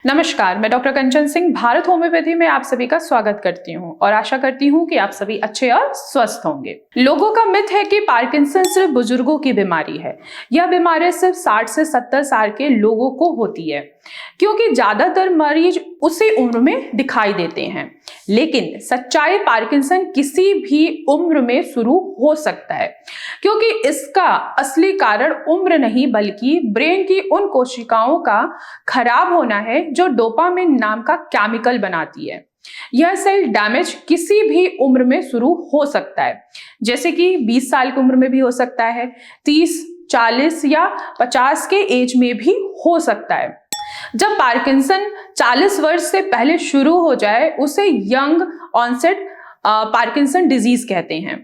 नमस्कार, मैं डॉक्टर कंचन सिंह भारत होम्योपैथी में आप सभी का स्वागत करती हूं और आशा करती हूं कि आप सभी अच्छे और स्वस्थ होंगे। लोगों का मिथ है कि पार्किंसन सिर्फ बुजुर्गों की बीमारी है। यह बीमारी सिर्फ 60 से 70 साल के लोगों को होती है क्योंकि ज्यादातर मरीज उसी उम्र में दिखाई देते हैं। लेकिन सच्चाई पार्किंसन किसी भी उम्र में शुरू हो सकता है क्योंकि इसका असली कारण उम्र नहीं बल्कि ब्रेन की उन कोशिकाओं का खराब होना है जो डोपामिन नाम का केमिकल बनाती है। यह सेल डैमेज किसी भी उम्र में शुरू हो सकता है, जैसे कि 20 साल की उम्र में भी हो सकता है, 30, 40 या 50 के एज में भी हो सकता है। जब पार्किंसन 40 वर्ष से पहले शुरू हो जाए उसे यंग ऑनसेट पार्किंसन डिजीज कहते हैं।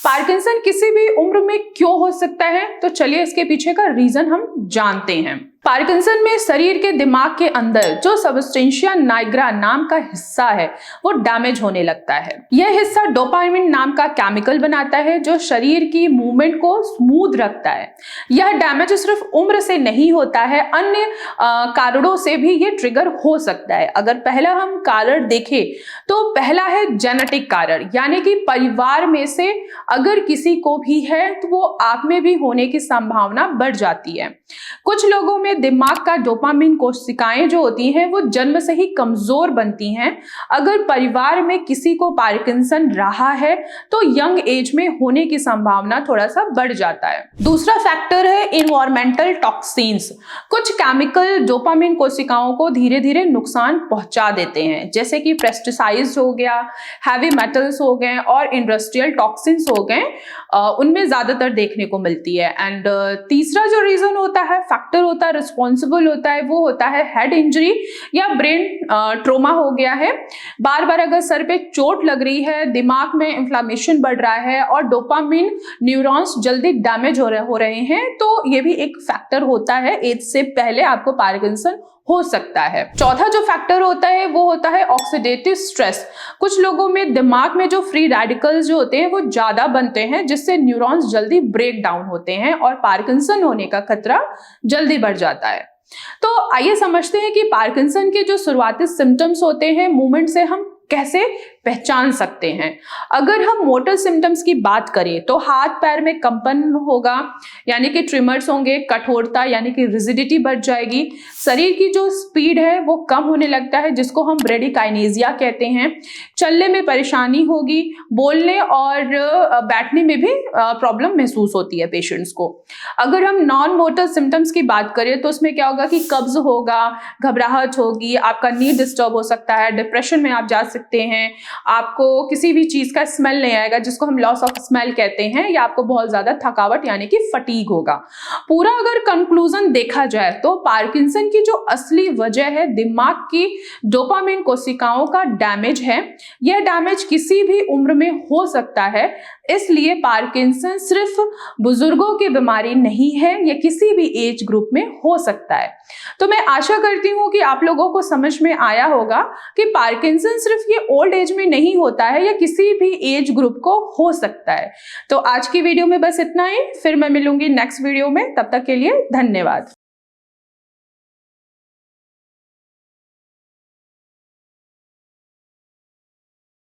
पार्किंसन किसी भी उम्र में क्यों हो सकता है, तो चलिए इसके पीछे का रीजन हम जानते हैं। पार्किंसन में शरीर के दिमाग के अंदर जो सबस्टेंशिया नाइग्रा नाम का हिस्सा है वो डैमेज होने लगता है। यह हिस्सा डोपामिन नाम का केमिकल बनाता है जो शरीर की मूवमेंट को स्मूथ रखता है। यह डैमेज सिर्फ उम्र से नहीं होता है, अन्य कारणों से भी ये ट्रिगर हो सकता है। अगर पहला हम कारण देखें तो पहला है जेनेटिक कारण, यानी कि परिवार में से अगर किसी को भी है तो वो आप में भी होने की संभावना बढ़ जाती है। कुछ लोगों में दिमाग का डोपामिन कोशिकाएं जो होती हैं वो जन्म से ही कमजोर बनती हैं। अगर परिवार में किसी को पार्किंसन रहा है तो यंग एज में होने की संभावना थोड़ा सा बढ़ जाता है। दूसरा फैक्टर है इन्वायरमेंटल टॉक्सिन्स। कुछ केमिकल डोपामिन कोशिकाओं को धीरे धीरे नुकसान पहुंचा देते हैं, जैसे कि पेस्टिसाइड्स हो गया, हैवी मेटल्स हो गए और इंडस्ट्रियल टॉक्सिन्स हो गए, उनमें ज्यादातर देखने को मिलती है। एंड तीसरा जो रीजन होता है, फैक्टर होता है, रिस्पॉन्सिबल होता है, वो होता है हेड इंजरी या ब्रेन ट्रोमा हो गया है। बार बार अगर सर पे चोट लग रही है, दिमाग में इंफ्लेमेशन बढ़ रहा है और डोपामिन न्यूरॉन्स जल्दी डैमेज हो रहे हैं, तो ये भी एक फैक्टर होता है। एज से पहले आपको पार्किंसन हो सकता है। चौथा जो फैक्टर होता है वो होता है ऑक्सीडेटिव स्ट्रेस। कुछ लोगों में दिमाग में जो फ्री रेडिकल्स जो होते हैं वो ज्यादा बनते हैं, जिससे न्यूरॉन्स जल्दी ब्रेक डाउन होते हैं और पार्किंसन होने का खतरा जल्दी बढ़ जाता है। तो आइए समझते हैं कि पार्किंसन के जो शुरुआती सिम्टम्स होते हैं, मूवमेंट से हम कैसे पहचान सकते हैं। अगर हम मोटर सिम्टम्स की बात करें तो हाथ पैर में कंपन होगा, यानी कि ट्रिमर्स होंगे, कठोरता यानी कि रिजिडिटी बढ़ जाएगी, शरीर की जो स्पीड है वो कम होने लगता है जिसको हम ब्रेडिकाइनेसिया कहते हैं, चलने में परेशानी होगी, बोलने और बैठने में भी प्रॉब्लम महसूस होती है पेशेंट्स को। अगर हम नॉन मोटर सिम्टम्स की बात करें तो उसमें क्या होगा कि कब्ज होगा, घबराहट होगी, आपका नींद डिस्टर्ब हो सकता है, डिप्रेशन में आप जा सकते हैं, आपको किसी भी चीज का स्मेल नहीं आएगा जिसको हम लॉस ऑफ स्मेल कहते हैं, या आपको बहुत ज्यादा थकावट यानी कि फटीग होगा। पूरा अगर कंक्लूजन देखा जाए तो पार्किंसन की जो असली वजह है दिमाग की डोपामिन कोशिकाओं का डैमेज है। यह डैमेज किसी भी उम्र में हो सकता है, इसलिए पार्किंसन सिर्फ बुजुर्गों की बीमारी नहीं है, यह किसी भी एज ग्रुप में हो सकता है। तो मैं आशा करती हूं कि आप लोगों को समझ में आया होगा कि पार्किंसन सिर्फ ये ओल्ड एज में नहीं होता है, या किसी भी एज ग्रुप को हो सकता है। तो आज की वीडियो में बस इतना ही, फिर मैं मिलूंगी नेक्स्ट वीडियो में। तब तक के लिए धन्यवाद।